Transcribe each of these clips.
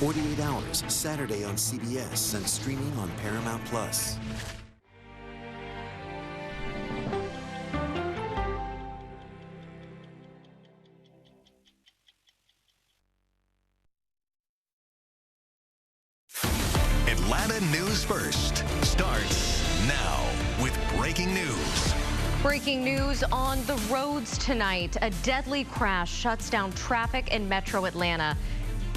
48 Hours, Saturday on CBS and streaming on Paramount Plus. Atlanta News First starts now with breaking news. Breaking news on the roads tonight. A deadly crash shuts down traffic in Metro Atlanta.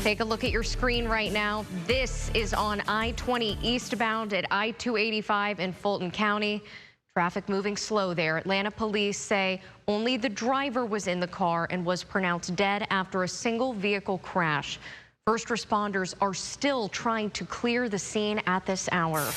Take a look at your screen right now. This is on I-20 eastbound at I-285 in Fulton County. Traffic moving slow there. Atlanta police say only the driver was in the car and was pronounced dead after a single vehicle crash. First responders are still trying to clear the scene at this hour.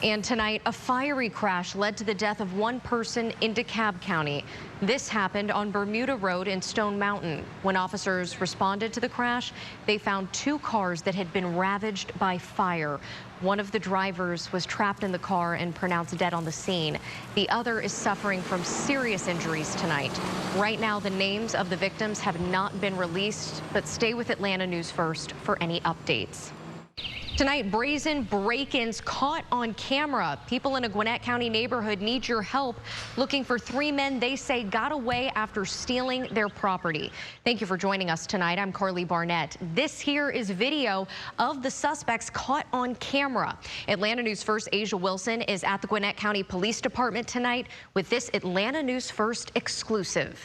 And tonight, a fiery crash led to the death of one person in DeKalb County. This happened on Bermuda Road in Stone Mountain. When officers responded to the crash, they found two cars that had been ravaged by fire. One of the drivers was trapped in the car and pronounced dead on the scene. The other is suffering from serious injuries tonight. Right now, the names of the victims have not been released, but stay with Atlanta News First for any updates. Tonight, brazen break-ins caught on camera. People in a Gwinnett County neighborhood need your help looking for three men they say got away after stealing their property. Thank you for joining us tonight. I'm Carly Barnett. This here is video of the suspects caught on camera. Atlanta News First Asia Wilson is at the Gwinnett County Police Department tonight with this Atlanta News First exclusive.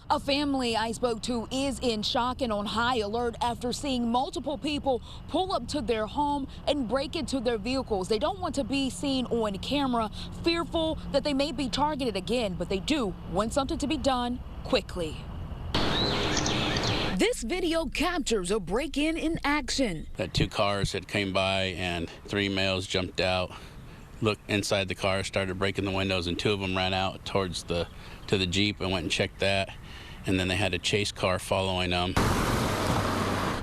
A family I spoke to is in shock and on high alert after seeing multiple people pull up to their home and break into their vehicles. They don't want to be seen on camera, fearful that they may be targeted again, but they do want something to be done quickly. This video captures a break-in in action. That two cars had came by and three males jumped out, looked inside the car, started breaking the windows, and two of them ran out towards to the Jeep and went and checked that. And then they had a chase car following them.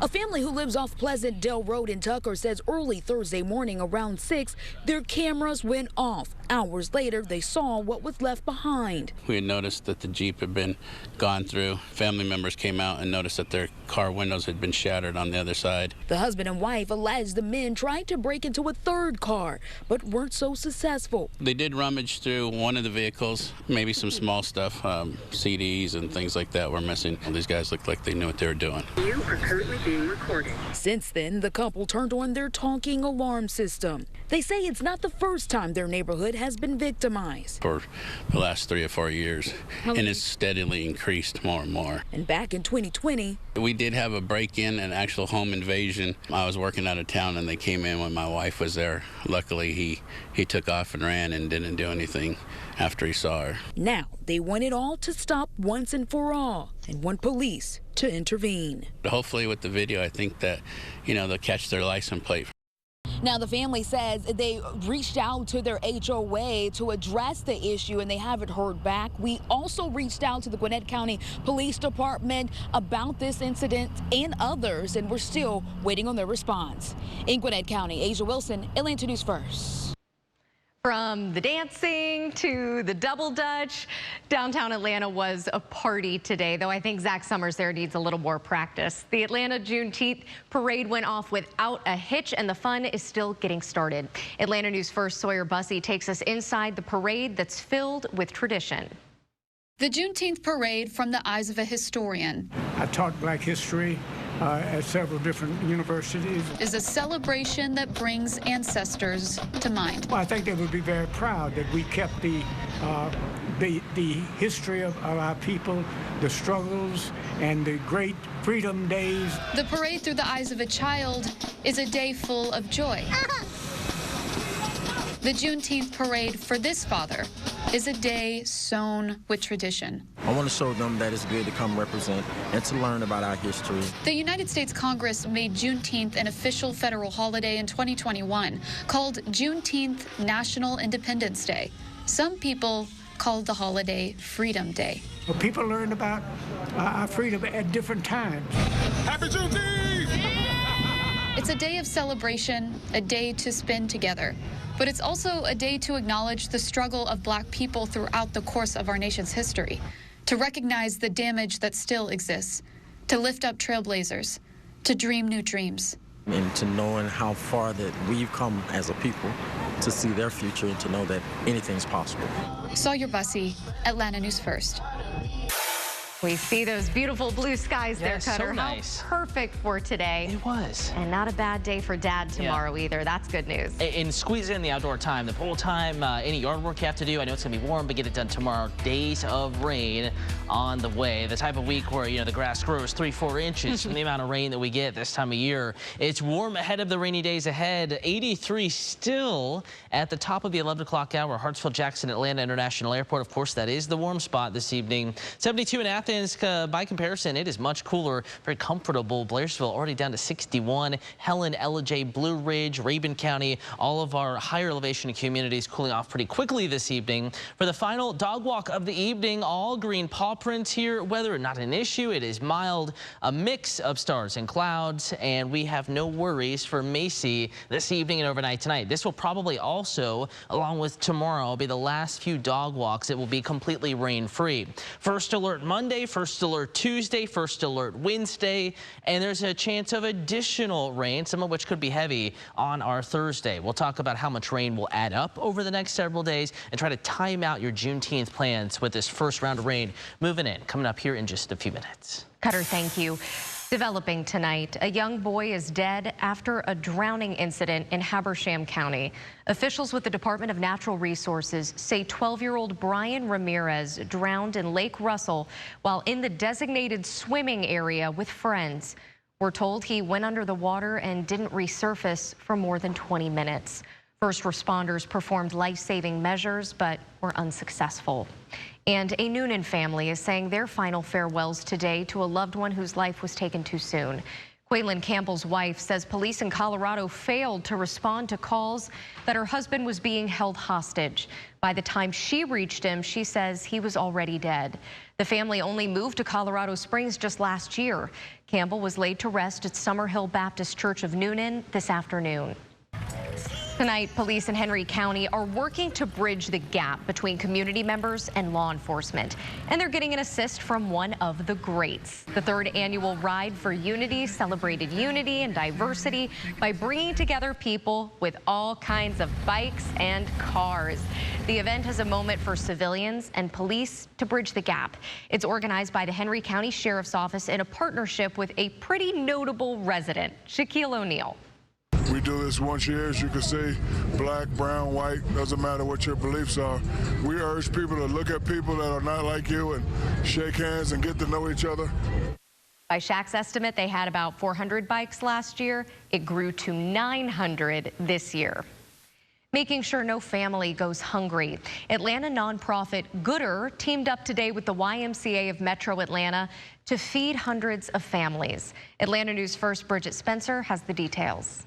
A family who lives off Pleasant Dell Road in Tucker says early Thursday morning around 6, their cameras went off. Hours later, they saw what was left behind. We had noticed that the Jeep had been gone through. Family members came out and noticed that their car windows had been shattered on the other side. The husband and wife alleged the men tried to break into a third car, but weren't so successful. They did rummage through one of the vehicles, maybe some small stuff, CDs and things like that were missing. These guys looked like they knew what they were doing. You are currently being recorded. Since then, the couple turned on their talking alarm system. They say it's not the first time their neighborhood has been victimized. For the last 3 or 4 years, and it's steadily increased more and more. And back in 2020, we did have a break-in, an actual home invasion. I was working out of town and they came in when my wife was there. Luckily, he took off and ran and didn't do anything after he saw her. Now they want it all to stop once and for all and want police to intervene. Hopefully with the video, I think that, they'll catch their license plate. Now, the family says they reached out to their HOA to address the issue, and they haven't heard back. We also reached out to the Gwinnett County Police Department about this incident and others, and we're still waiting on their response. In Gwinnett County, Asia Wilson, Atlanta News First. From the dancing to the double dutch, downtown Atlanta was a party today, though I think Zach Summers there needs a little more practice. The Atlanta Juneteenth parade went off without a hitch, and the fun is still getting started. Atlanta News First Sawyer Bussey takes us inside the parade that's filled with tradition. The Juneteenth parade from the eyes of a historian. I taught black history at several different universities. Is a celebration that brings ancestors to mind. Well, I think they would be very proud that we kept the history of our people, the struggles, and the great freedom days. The parade through the eyes of a child is a day full of joy. The Juneteenth parade for this father is a day sown with tradition. I want to show them that it's good to come represent and to learn about our history. The United States Congress made Juneteenth an official federal holiday in 2021, called Juneteenth National Independence Day. Some people called the holiday Freedom Day. Well, people learn about our freedom at different times. Happy Juneteenth! It's a day of celebration, a day to spend together. But it's also a day to acknowledge the struggle of black people throughout the course of our nation's history, to recognize the damage that still exists, to lift up trailblazers, to dream new dreams. And to knowing how far that we've come as a people to see their future and to know that anything's possible. Sawyer Bussey, Atlanta News First. We see those beautiful blue skies there, Cutter. So nice. How perfect for today. It was. And not a bad day for Dad tomorrow either. That's good news. And squeeze in the outdoor time, the pool time, any yard work you have to do. I know it's going to be warm, but get it done tomorrow. Days of rain on the way. The type of week where, the grass grows 3-4 inches from the amount of rain that we get this time of year. It's warm ahead of the rainy days ahead. 83 still at the top of the 11 o'clock hour. Hartsfield-Jackson Atlanta International Airport. Of course, that is the warm spot this evening. 72 in Athens. By comparison, it is much cooler, very comfortable. Blairsville already down to 61. Helen, Ellijay, Blue Ridge, Rabun County, all of our higher elevation communities cooling off pretty quickly this evening. For the final dog walk of the evening, all green paw prints here. Weather not an issue. It is mild, a mix of stars and clouds, and we have no worries for Macy this evening and overnight tonight. This will probably also, along with tomorrow, be the last few dog walks. It will be completely rain-free. First alert Monday, first alert Tuesday, first alert Wednesday, and there's a chance of additional rain, some of which could be heavy on our Thursday. We'll talk about how much rain will add up over the next several days and try to time out your Juneteenth plans with this first round of rain moving in, coming up here in just a few minutes. Cutter, thank you. Developing tonight, a young boy is dead after a drowning incident in Habersham County. Officials with the Department of Natural Resources say 12-year-old Brian Ramirez drowned in Lake Russell while in the designated swimming area with friends. We're told he went under the water and didn't resurface for more than 20 minutes. First responders performed life-saving measures, but were unsuccessful. And a Noonan family is saying their final farewells today to a loved one whose life was taken too soon. Quaylin Campbell's wife says police in Colorado failed to respond to calls that her husband was being held hostage. By the time she reached him, she says he was already dead. The family only moved to Colorado Springs just last year. Campbell was laid to rest at Summerhill Baptist Church of Noonan this afternoon. Tonight, police in Henry County are working to bridge the gap between community members and law enforcement. And they're getting an assist from one of the greats. The third annual Ride for Unity celebrated unity and diversity by bringing together people with all kinds of bikes and cars. The event has a moment for civilians and police to bridge the gap. It's organized by the Henry County Sheriff's Office in a partnership with a pretty notable resident, Shaquille O'Neal. We do this once a year, as you can see, black, brown, white, doesn't matter what your beliefs are. We urge people to look at people that are not like you and shake hands and get to know each other. By Shaq's estimate, they had about 400 bikes last year. It grew to 900 this year. Making sure no family goes hungry. Atlanta nonprofit Gooder teamed up today with the YMCA of Metro Atlanta to feed hundreds of families. Atlanta News First Bridget Spencer has the details.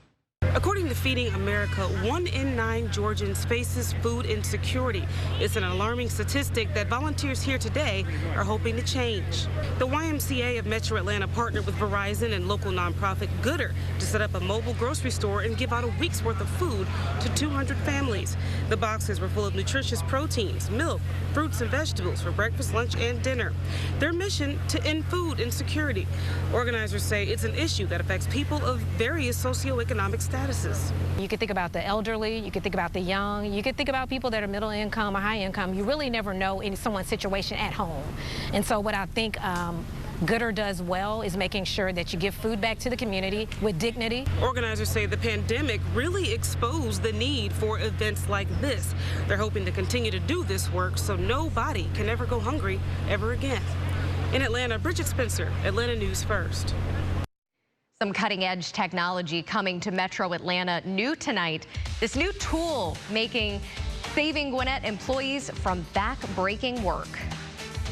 According to Feeding America, 1 in 9 Georgians faces food insecurity. It's an alarming statistic that volunteers here today are hoping to change. The YMCA of Metro Atlanta partnered with Verizon and local nonprofit Gooder to set up a mobile grocery store and give out a week's worth of food to 200 families. The boxes were full of nutritious proteins, milk, fruits and vegetables for breakfast, lunch, and dinner. Their mission to end food insecurity. Organizers say it's an issue that affects people of various socioeconomic statuses. You could think about the elderly, you could think about the young, you could think about people that are middle income or high income. You really never know in someone's situation at home. And so what I think Gooder does well is making sure that you give food back to the community with dignity. Organizers say the pandemic really exposed the need for events like this. They're hoping to continue to do this work so nobody can ever go hungry ever again. In Atlanta, Bridget Spencer, Atlanta News First. Some cutting-edge technology coming to Metro Atlanta new tonight. This new tool saving Gwinnett employees from back-breaking work.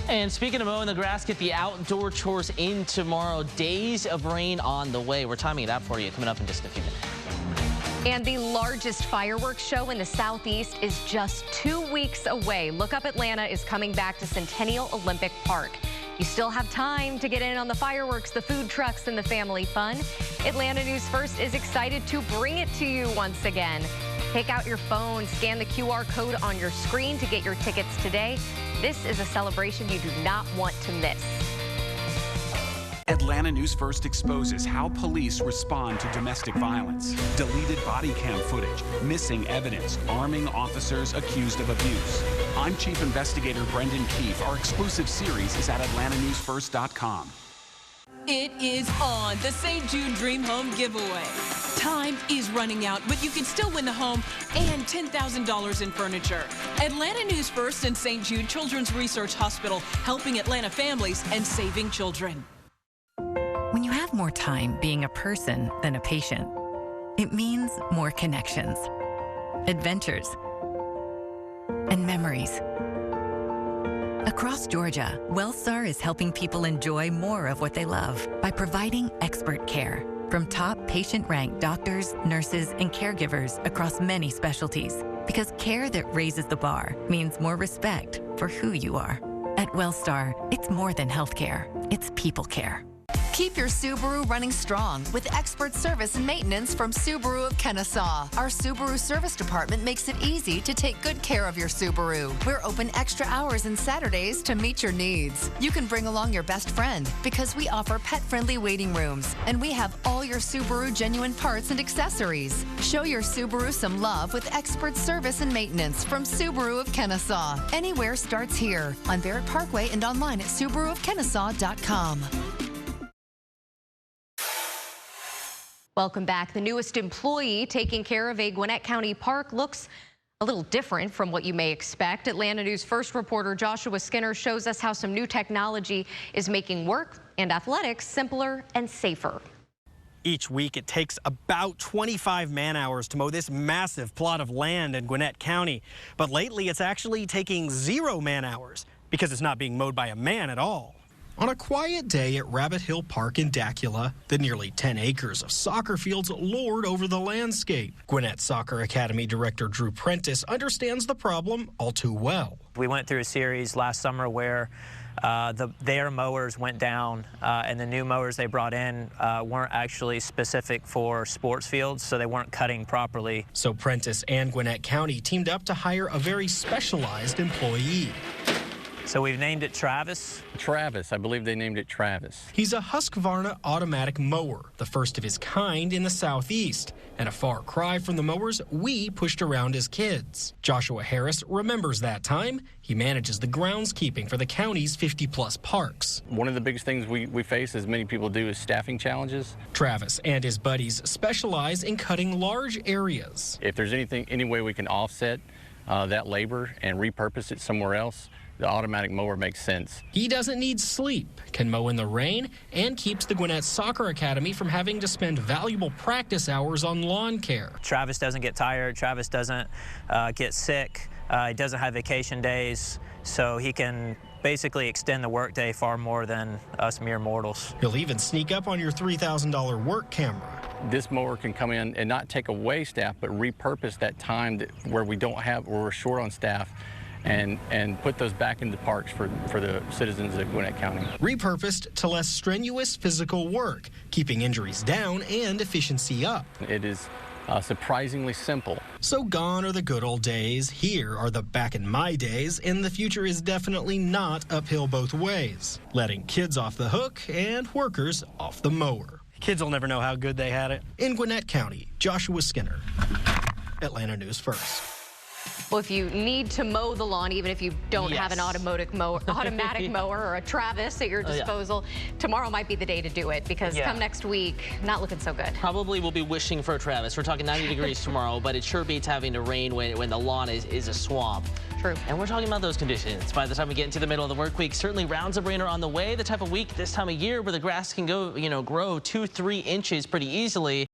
And speaking of mowing the grass, get the outdoor chores in tomorrow. Days of rain on the way. We're timing it out for you coming up in just a few minutes. And the largest fireworks show in the Southeast is just 2 weeks away. Look Up Atlanta is coming back to Centennial Olympic Park. You still have time to get in on the fireworks, the food trucks, and the family fun. Atlanta News First is excited to bring it to you once again. Take out your phone, scan the QR code on your screen to get your tickets today. This is a celebration you do not want to miss. Atlanta News First exposes how police respond to domestic violence. Deleted body cam footage, missing evidence, arming officers accused of abuse. I'm Chief Investigator Brendan Keefe. Our exclusive series is at AtlantaNewsFirst.com. It is on, the St. Jude Dream Home giveaway. Time is running out, but you can still win the home and $10,000 in furniture. Atlanta News First and St. Jude Children's Research Hospital, helping Atlanta families and saving children. When you have more time being a person than a patient, it means more connections, adventures, and memories. Across Georgia, WellStar is helping people enjoy more of what they love by providing expert care from top patient-ranked doctors, nurses, and caregivers across many specialties. Because care that raises the bar means more respect for who you are. At WellStar, it's more than healthcare, it's people care. Keep your Subaru running strong with expert service and maintenance from Subaru of Kennesaw. Our Subaru service department makes it easy to take good care of your Subaru. We're open extra hours and Saturdays to meet your needs. You can bring along your best friend because we offer pet-friendly waiting rooms, and we have all your Subaru genuine parts and accessories. Show your Subaru some love with expert service and maintenance from Subaru of Kennesaw. Anywhere starts here on Barrett Parkway and online at SubaruofKennesaw.com. Welcome back. The newest employee taking care of a Gwinnett County park looks a little different from what you may expect. Atlanta News First reporter Joshua Skinner shows us how some new technology is making work and athletics simpler and safer. Each week, it takes about 25 man-hours to mow this massive plot of land in Gwinnett County. But lately, it's actually taking 0 man-hours because it's not being mowed by a man at all. On a quiet day at Rabbit Hill Park in Dacula, the nearly 10 acres of soccer fields lord over the landscape. Gwinnett Soccer Academy Director Drew Prentice understands the problem all too well. We went through a series last summer where their mowers went down, and the new mowers they brought in weren't actually specific for sports fields, so they weren't cutting properly. So Prentice and Gwinnett County teamed up to hire a very specialized employee. So we've named it Travis. Travis, I believe they named it Travis. He's a Husqvarna automatic mower, the first of his kind in the Southeast, and a far cry from the mowers we pushed around as kids. Joshua Harris remembers that time. He manages the groundskeeping for the county's 50-plus parks. One of the biggest things we face, as many people do, is staffing challenges. Travis and his buddies specialize in cutting large areas. If there's any way we can offset that labor and repurpose it somewhere else, the automatic mower makes sense. He doesn't need sleep, can mow in the rain, and keeps the Gwinnett Soccer Academy from having to spend valuable practice hours on lawn care. Travis doesn't get tired. Travis doesn't get sick. He doesn't have vacation days, so he can basically extend the workday far more than us mere mortals. He'll even sneak up on your $3,000 work camera. This mower can come in and not take away staff, but repurpose that time where we're short on staff, and put those back into parks for the citizens of Gwinnett County. Repurposed to less strenuous physical work, keeping injuries down and efficiency up. It is surprisingly simple. So gone are the good old days. Here are the back in my days, and the future is definitely not uphill both ways. Letting kids off the hook and workers off the mower. Kids will never know how good they had it. In Gwinnett County, Joshua Skinner, Atlanta News First. Well, if you need to mow the lawn, even if you don't have an automatic mower or a Travis at your disposal, tomorrow might be the day to do it, because come next week, not looking so good. Probably we'll be wishing for a Travis. We're talking 90 degrees tomorrow, but it sure beats having to rain when the lawn is a swamp. True. And we're talking about those conditions. By the time we get into the middle of the work week, certainly rounds of rain are on the way. The type of week this time of year where the grass can go, grow 2-3 inches pretty easily.